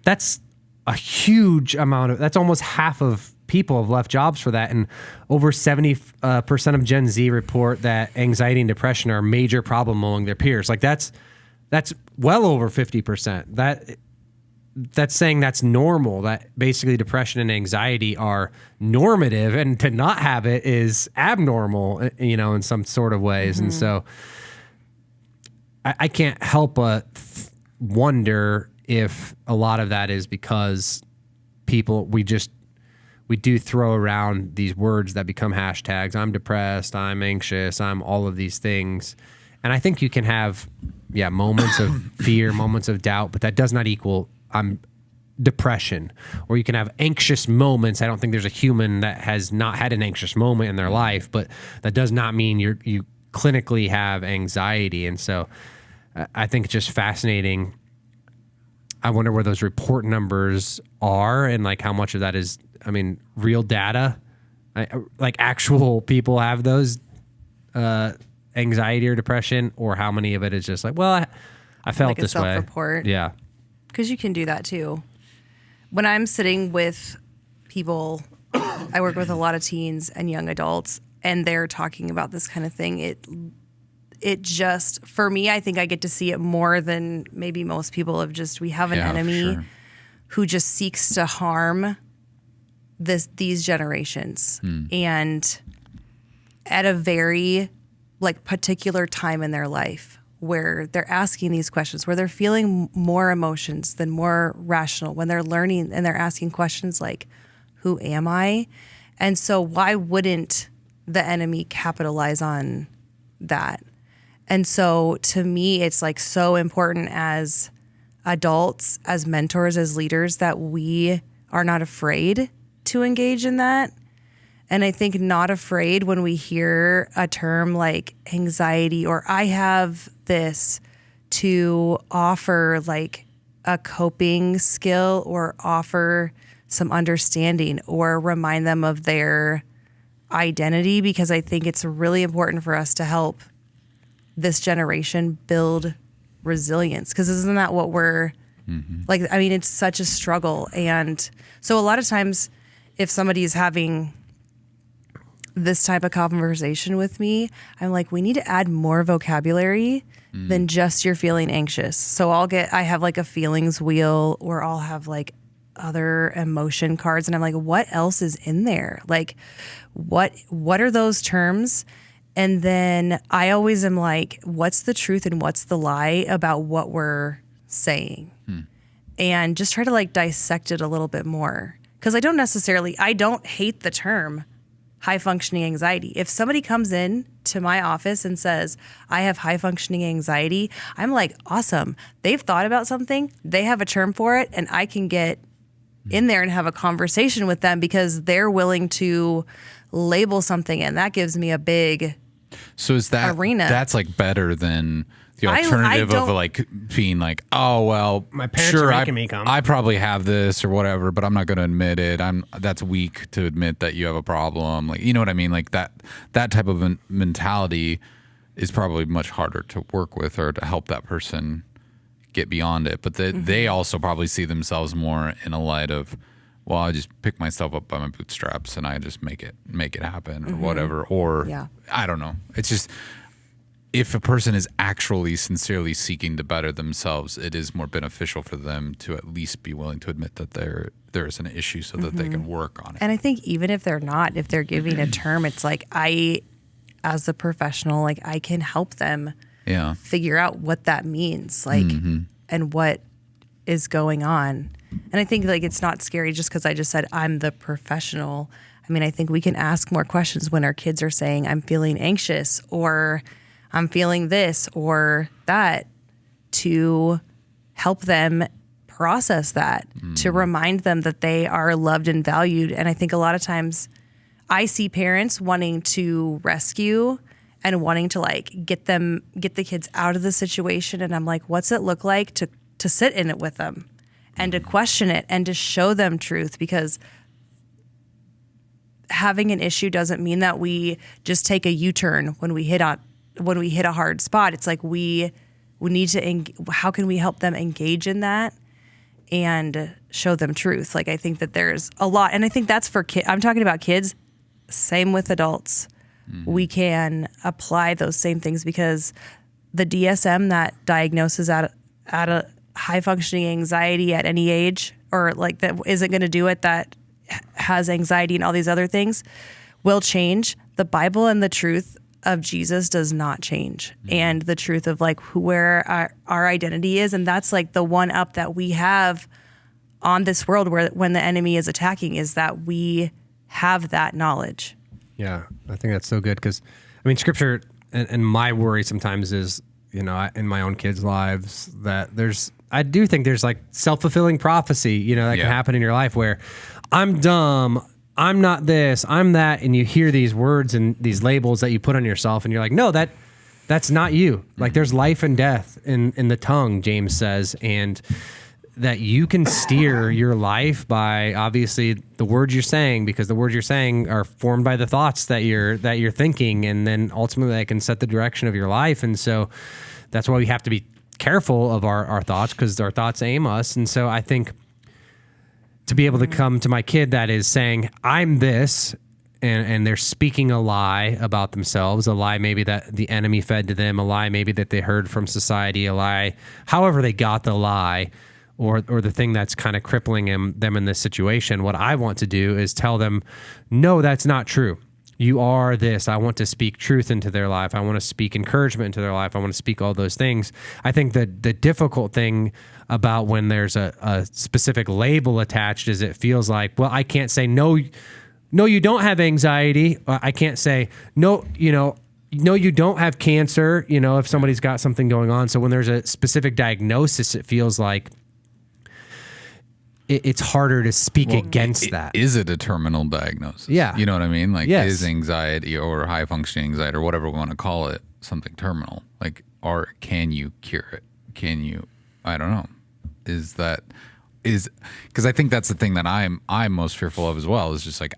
[SPEAKER 3] that's a huge amount that's almost half of people have left jobs for that. And over 70% of Gen Z report that anxiety and depression are a major problem among their peers. Like that's well over 50%. That's saying that's normal, that basically depression and anxiety are normative, and to not have it is abnormal, in some sort of ways. And so I can't help but wonder if a lot of that is because people, we do throw around these words that become hashtags. I'm depressed, I'm anxious, I'm all of these things. And I think you can have, moments of fear, moments of doubt, but that does not equal depression. Or you can have anxious moments. I don't think there's a human that has not had an anxious moment in their life, but that does not mean you clinically have anxiety. And so I think it's just fascinating. I wonder where those report numbers are and like how much of that is, real data. Like actual people have those anxiety or depression, or how many of it is just like, well, I felt
[SPEAKER 2] like
[SPEAKER 3] this
[SPEAKER 2] a
[SPEAKER 3] way.
[SPEAKER 2] Self-report.
[SPEAKER 3] Yeah.
[SPEAKER 2] Because you can do that too. When I'm sitting with people, I work with a lot of teens and young adults, and they're talking about this kind of thing. It just, for me, I think I get to see it more than maybe most people we have an enemy who just seeks to harm these generations. And at a very particular time in their life, where they're asking these questions, where they're feeling more emotions than more rational, when they're learning and they're asking questions like, who am I? And so why wouldn't the enemy capitalize on that? And so to me, it's so important as adults, as mentors, as leaders, that we are not afraid to engage in that. And I think not afraid when we hear a term like anxiety or I have this, to offer a coping skill or offer some understanding or remind them of their identity, because I think it's really important for us to help this generation build resilience, because isn't that what we're it's such a struggle. And so a lot of times if somebody is having this type of conversation with me, I'm like, we need to add more vocabulary than just you're feeling anxious. So I have a feelings wheel, or I'll have other emotion cards, and I'm like, what else is in there? What are those terms? And then I always am like, what's the truth and what's the lie about what we're saying? And just try to like dissect it a little bit more. Because I don't hate the term high functioning anxiety. If somebody comes in to my office and says, I have high functioning anxiety, I'm like, awesome. They've thought about something, they have a term for it, and I can get in there and have a conversation with them because they're willing to label something, and that gives me a big
[SPEAKER 1] So is that
[SPEAKER 2] arena.
[SPEAKER 1] That's like better than the
[SPEAKER 2] I
[SPEAKER 1] alternative of
[SPEAKER 2] don't-
[SPEAKER 1] like being like, oh well,
[SPEAKER 3] My parents
[SPEAKER 1] sure,
[SPEAKER 3] are making me come.
[SPEAKER 1] I probably have this or whatever, but I'm not going to admit it. That's weak to admit that you have a problem. Like, you know what I mean? Like that type of mentality is probably much harder to work with or to help that person get beyond it. But they also probably see themselves more in a light of, well, I just pick myself up by my bootstraps and I just make it happen or whatever. Or
[SPEAKER 2] Yeah.
[SPEAKER 1] I don't know. It's just, if a person is actually sincerely seeking to better themselves, it is more beneficial for them to at least be willing to admit that there is an issue so that they can work on it.
[SPEAKER 2] And I think even if they're not, if they're giving a term, it's like as a professional, like I can help them
[SPEAKER 1] Yeah.
[SPEAKER 2] figure out what that means, like, and what is going on. And I think like it's not scary just because I just said I'm the professional. I mean, I think we can ask more questions when our kids are saying, I'm feeling anxious or I'm feeling this or that, to help them process that, to remind them that they are loved and valued. And I think a lot of times I see parents wanting to rescue and wanting to like get the kids out of the situation. And I'm like, what's it look like to sit in it with them and to question it and to show them truth? Because having an issue doesn't mean that we just take a U-turn when we hit a hard spot. It's like we need to, how can we help them engage in that and show them truth? Like, I think that there's a lot, and I think that's for kids. I'm talking about kids, same with adults. We can apply those same things because the DSM that diagnoses at a high functioning anxiety at any age, or like that isn't going to do it, that has anxiety and all these other things, will change. The Bible and the truth of Jesus does not change. And the truth of like where our identity is. And that's like the one up that we have on this world where when the enemy is attacking, is that we have that knowledge.
[SPEAKER 3] Yeah, I think that's so good because, I mean, Scripture and my worry sometimes is, you know, in my own kids' lives that I do think there's like self-fulfilling prophecy, you know, that can happen in your life where I'm dumb, I'm not this, I'm that, and you hear these words and these labels that you put on yourself, and you're like, no, that's not you. Like there's life and death in the tongue, James says, and that you can steer your life by obviously the words you're saying, because the words you're saying are formed by the thoughts that you're thinking, and then ultimately that can set the direction of your life. And so that's why we have to be careful of our thoughts, because our thoughts aim us. And so I think to be able to come to my kid that is saying, I'm this, and they're speaking a lie about themselves, a lie maybe that the enemy fed to them, a lie maybe that they heard from society, a lie, however they got the lie, or the thing that's kind of crippling them in this situation. What I want to do is tell them, no, that's not true. You are this. I want to speak truth into their life. I want to speak encouragement into their life. I want to speak all those things. I think that the difficult thing about when there's a specific label attached is it feels like, well, I can't say, no, you don't have anxiety. I can't say, no, you don't have cancer, if somebody's got something going on. So when there's a specific diagnosis, it feels like it's harder to speak against that.
[SPEAKER 1] Is it a terminal diagnosis?
[SPEAKER 3] Yeah.
[SPEAKER 1] You know what I mean? Like,
[SPEAKER 3] Yes.
[SPEAKER 1] is anxiety or high functioning anxiety or whatever we want to call it something terminal? Like, or can you cure it? Can you, I don't know. Because I think that's the thing that I'm most fearful of as well, is just like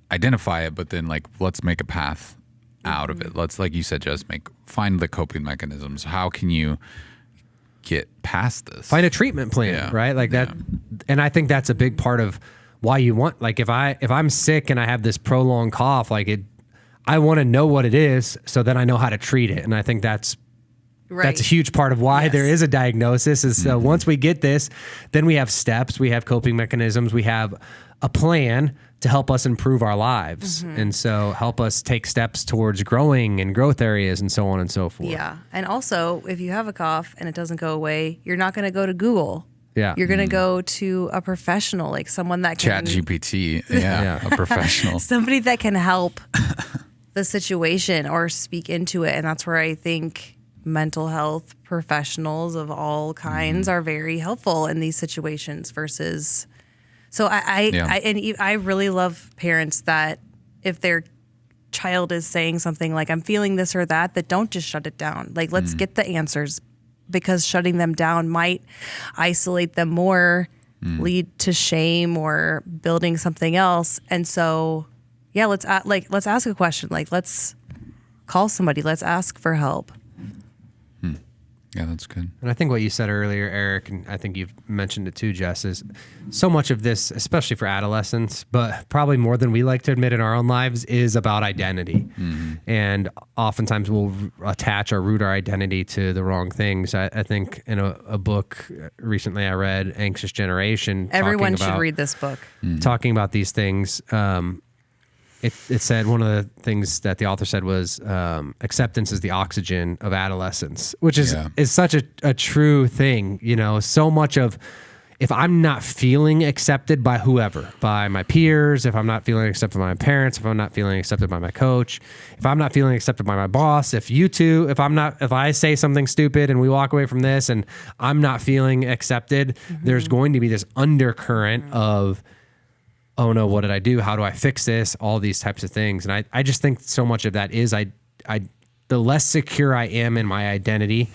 [SPEAKER 1] identify it, but then like, let's make a path out of it. Let's, like you said, just find the coping mechanisms. How can you get past this?
[SPEAKER 3] Find a treatment plan, right? Like that. And I think that's a big part of why you want, like if I'm sick and I have this prolonged cough, I want to know what it is so that I know how to treat it. And I think that's a huge part of why there is a diagnosis is once we get this, then we have steps, we have coping mechanisms, we have a plan to help us improve our lives. And so help us take steps towards growing and growth areas and so on and so forth.
[SPEAKER 2] Yeah. And also, if you have a cough and it doesn't go away, you're not going to go to Google.
[SPEAKER 3] Yeah.
[SPEAKER 2] You're going to go to a professional, like someone that can...
[SPEAKER 1] Chat GPT. Yeah. A professional.
[SPEAKER 2] Somebody that can help the situation or speak into it. And that's where I think mental health professionals of all kinds are very helpful in these situations versus... So I really love parents that if their child is saying something like, I'm feeling this or that don't just shut it down. Like, let's get the answers, because shutting them down might isolate them more, lead to shame or building something else. And so, yeah, let's ask a question. Like, let's call somebody. Let's ask for help.
[SPEAKER 1] Yeah, that's good.
[SPEAKER 3] And I think what you said earlier, Eric, and I think you've mentioned it too, Jess, is so much of this, especially for adolescents, but probably more than we like to admit in our own lives, is about identity. And oftentimes we'll attach or root our identity to the wrong things. I think in a book recently I read, Anxious Generation.
[SPEAKER 2] Everyone should read this book.
[SPEAKER 3] Talking about these things. It said, one of the things that the author said was acceptance is the oxygen of adolescence, which is such a true thing. You know, so much of, if I'm not feeling accepted by whoever, by my peers, if I'm not feeling accepted by my parents, if I'm not feeling accepted by my coach, if I'm not feeling accepted by my boss, if I say something stupid and we walk away from this and I'm not feeling accepted, there's going to be this undercurrent of, oh no, what did I do? How do I fix this? All these types of things. And I just think so much of that is the less secure I am in my identity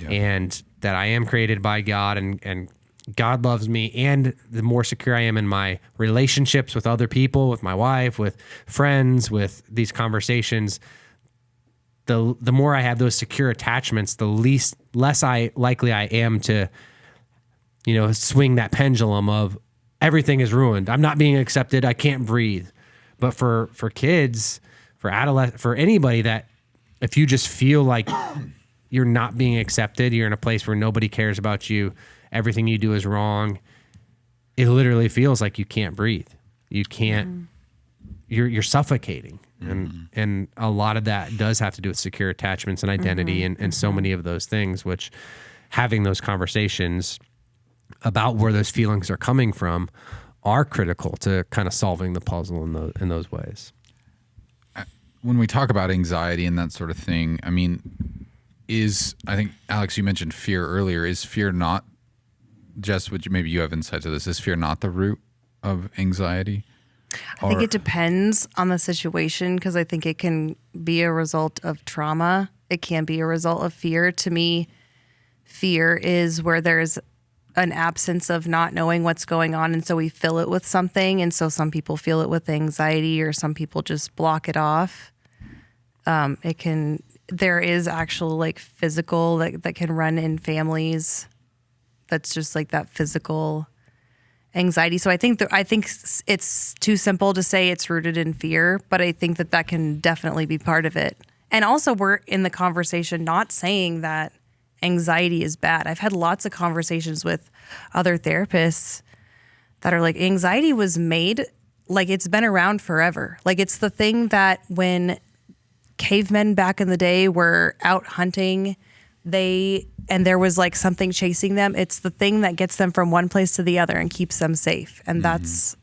[SPEAKER 3] and that I am created by God and God loves me, and the more secure I am in my relationships with other people, with my wife, with friends, with these conversations, the more I have those secure attachments, the less likely I am to, swing that pendulum of, everything is ruined. I'm not being accepted. I can't breathe. But for kids, for adolescents, for anybody, that if you just feel like you're not being accepted, you're in a place where nobody cares about you, everything you do is wrong, it literally feels like you can't breathe. You can't, you're suffocating. And a lot of that does have to do with secure attachments and identity and so many of those things, which having those conversations about where those feelings are coming from are critical to kind of solving the puzzle in those ways.
[SPEAKER 1] When we talk about anxiety and that sort of thing, I mean, I think, Alex, you mentioned fear earlier. Is fear not, Jess, maybe you have insight to this, is fear not the root of anxiety?
[SPEAKER 2] I think it depends on the situation, because I think it can be a result of trauma. It can be a result of fear. To me, fear is where there's an absence of not knowing what's going on, and so we fill it with something. And so some people feel it with anxiety, or some people just block it off. There is actual like physical that can run in families. That's just like that physical anxiety. So I think it's too simple to say it's rooted in fear, but I think that can definitely be part of it. And also, we're in the conversation not saying that anxiety is bad. I've had lots of conversations with other therapists that are like, anxiety was made, like it's been around forever. Like it's the thing that when cavemen back in the day were out hunting, and there was like something chasing them, it's the thing that gets them from one place to the other and keeps them safe. And that's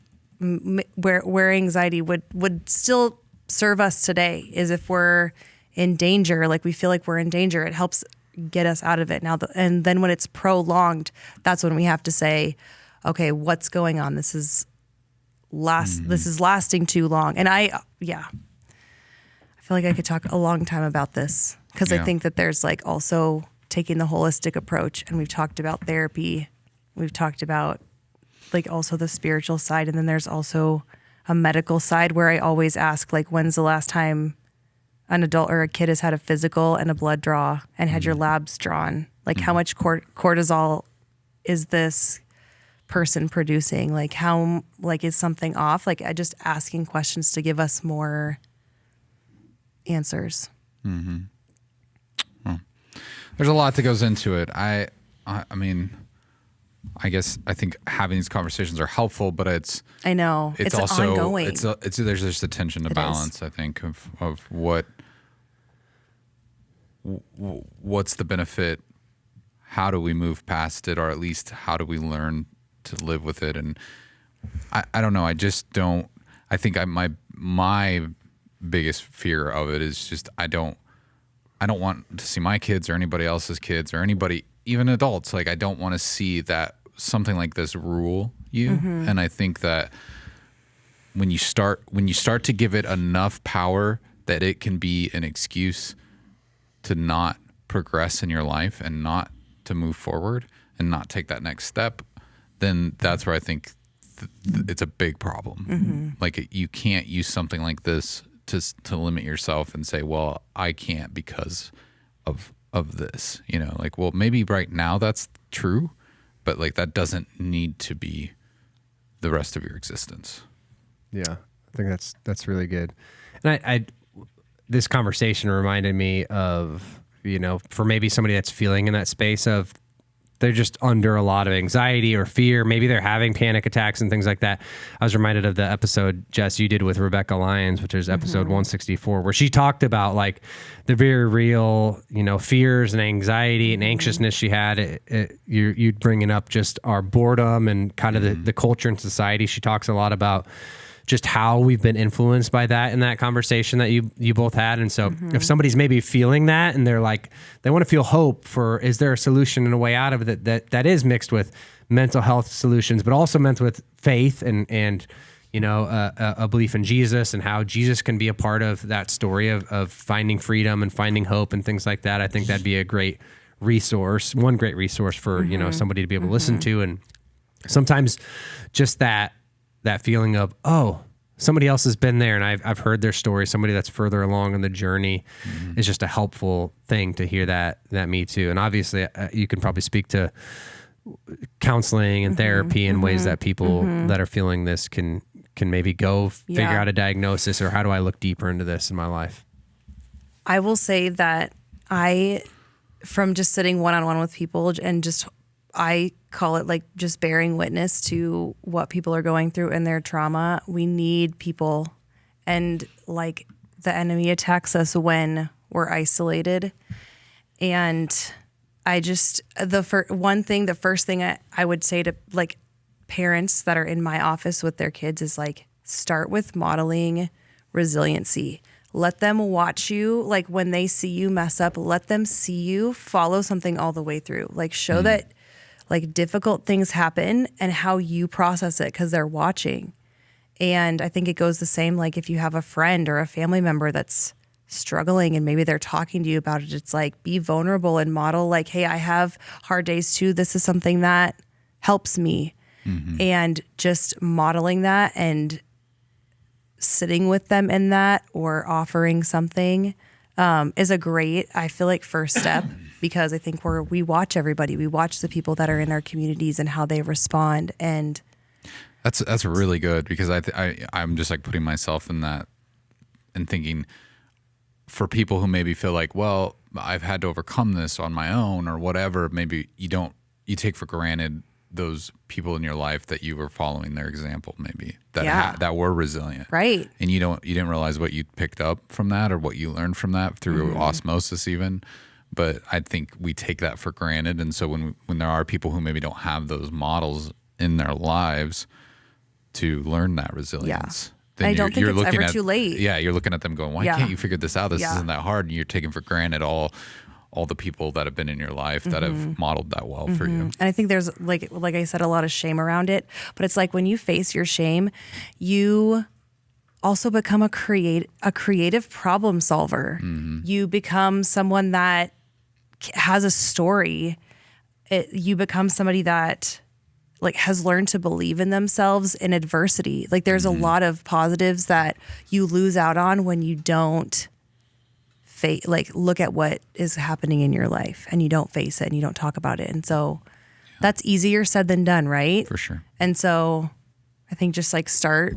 [SPEAKER 2] where anxiety would still serve us today, is if we're in danger, like we feel like we're in danger, it helps get us out of it. And then when it's prolonged, that's when we have to say, okay, what's going on? This is lasting too long. And I feel like I could talk a long time about this, because I think that there's like also taking the holistic approach, and we've talked about therapy. We've talked about like also the spiritual side. And then there's also a medical side, where I always ask, like, when's the last time an adult or a kid has had a physical and a blood draw and had your labs drawn? Like how much cortisol is this person producing? Like how, like, is something off? Like I just asking questions to give us more answers.
[SPEAKER 1] Well, there's a lot that goes into it. I mean, I guess I think having these conversations are helpful, but it's
[SPEAKER 2] it's
[SPEAKER 1] also
[SPEAKER 2] ongoing.
[SPEAKER 1] it's there's just a tension to balance. I think of what's the benefit, how do we move past it, or at least how do we learn to live with it? And I don't know. I just don't. I think my biggest fear of it is just I don't want to see my kids or anybody else's kids or anybody, even adults. Like I don't want to see that something like this rule you. And I think that when you start to give it enough power that it can be an excuse to not progress in your life and not to move forward and not take that next step, then that's where I think it's a big problem. Like you can't use something like this to limit yourself and say, well, I can't because of this, like, well, maybe right now that's true, but like that doesn't need to be the rest of your existence.
[SPEAKER 3] Yeah, I think that's really good. And I this conversation reminded me of, for maybe somebody that's feeling in that space of they're just under a lot of anxiety or fear. Maybe they're having panic attacks and things like that. I was reminded of the episode, Jess, you did with Rebecca Lyons, which is episode 164, where she talked about like the very real, fears and anxiety and anxiousness she had. You'd bringing up just our boredom and kind of the culture and society. She talks a lot about just how we've been influenced by that in that conversation that you both had. And so if somebody's maybe feeling that and they're like, they want to feel hope for, is there a solution and a way out of it that is mixed with mental health solutions, but also meant with faith and a belief in Jesus and how Jesus can be a part of that story of finding freedom and finding hope and things like that. I think that'd be a great resource, one great resource for, somebody to be able to listen to. And sometimes just that feeling of, oh, somebody else has been there and I've heard their story. Somebody that's further along in the journey is just a helpful thing to hear that me too. And obviously you can probably speak to counseling and therapy in ways that people that are feeling this can maybe go figure out a diagnosis, or how do I look deeper into this in my life?
[SPEAKER 2] I will say that from just sitting one-on-one with people and I call it like just bearing witness to what people are going through in their trauma. We need people, and like the enemy attacks us when we're isolated. And the first thing I would say to like parents that are in my office with their kids is like, start with modeling resiliency. Let them watch you. Like when they see you mess up, let them see you follow something all the way through. Like show that like difficult things happen and how you process it because they're watching. And I think it goes the same, like if you have a friend or a family member that's struggling and maybe they're talking to you about it, it's like be vulnerable and model like, hey, I have hard days too. This is something that helps me. And just modeling that and sitting with them in that or offering something is a great, I feel like, first step. Because I think we watch everybody. We watch the people that are in our communities and how they respond. And
[SPEAKER 1] that's really good, because I'm just like putting myself in that and thinking for people who maybe feel like, well, I've had to overcome this on my own or whatever. Maybe you take for granted those people in your life that you were following their example, maybe that were resilient,
[SPEAKER 2] right? And
[SPEAKER 1] you didn't realize what you picked up from that or what you learned from that through osmosis even. But I think we take that for granted. And so when there are people who maybe don't have those models in their lives to learn that resilience, then
[SPEAKER 2] I don't think it's ever too late.
[SPEAKER 1] Yeah, you're looking at them going, why can't you figure this out? This isn't that hard. And you're taking for granted all the people that have been in your life that have modeled that well for you.
[SPEAKER 2] And I think there's, like I said, a lot of shame around it. But it's like when you face your shame, you also become a creative problem solver. You become someone that has a story. You become somebody that like has learned to believe in themselves in adversity. Like there's a lot of positives that you lose out on when you don't look at what is happening in your life and you don't face it and you don't talk about it. And so that's easier said than done, right?
[SPEAKER 1] For sure.
[SPEAKER 2] And so I think just like start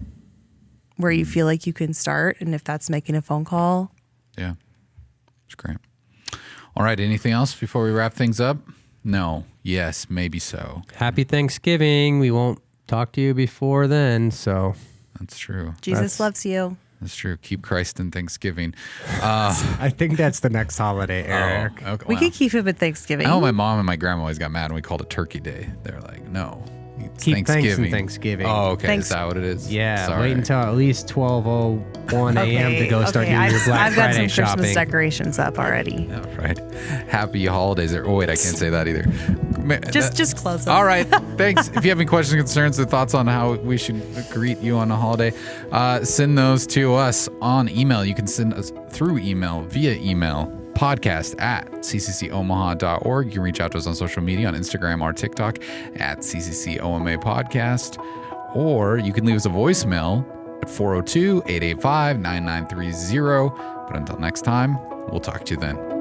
[SPEAKER 2] where you feel like you can start. And if that's making a phone call.
[SPEAKER 1] Yeah. It's great. All right. Anything else before we wrap things up? No. Yes. Maybe so.
[SPEAKER 3] Happy Thanksgiving. We won't talk to you before then, so
[SPEAKER 1] That's true.
[SPEAKER 2] Jesus loves you.
[SPEAKER 1] That's true. Keep Christ in Thanksgiving.
[SPEAKER 3] I think that's the next holiday, Eric.
[SPEAKER 1] Okay,
[SPEAKER 2] We
[SPEAKER 1] wow.
[SPEAKER 2] could keep him at Thanksgiving.
[SPEAKER 1] I know my mom and my grandma always got mad when we called it Turkey Day. They're like, no, it's
[SPEAKER 3] Keep thanks and Thanksgiving.
[SPEAKER 1] Oh, okay.
[SPEAKER 2] Thanks.
[SPEAKER 1] Is that what it is?
[SPEAKER 3] Yeah,
[SPEAKER 1] Sorry.
[SPEAKER 3] wait until at least 12:01 a.m. to go start doing your Black
[SPEAKER 2] I've got
[SPEAKER 3] Friday
[SPEAKER 2] some
[SPEAKER 3] shopping.
[SPEAKER 2] Christmas decorations up already.
[SPEAKER 1] Yeah, right. Happy holidays. Oh, wait, I can't say that either.
[SPEAKER 2] Just close them.
[SPEAKER 1] All right. Thanks. If you have any questions, concerns, or thoughts on how we should greet you on a holiday, send those to us on email. You can send us through email, via email, podcast@cccomaha.org. You can reach out to us on social media, on Instagram or TikTok @CCCOMA Podcast. Or you can leave us a voicemail at 402-885-9930. But until next time, we'll talk to you then.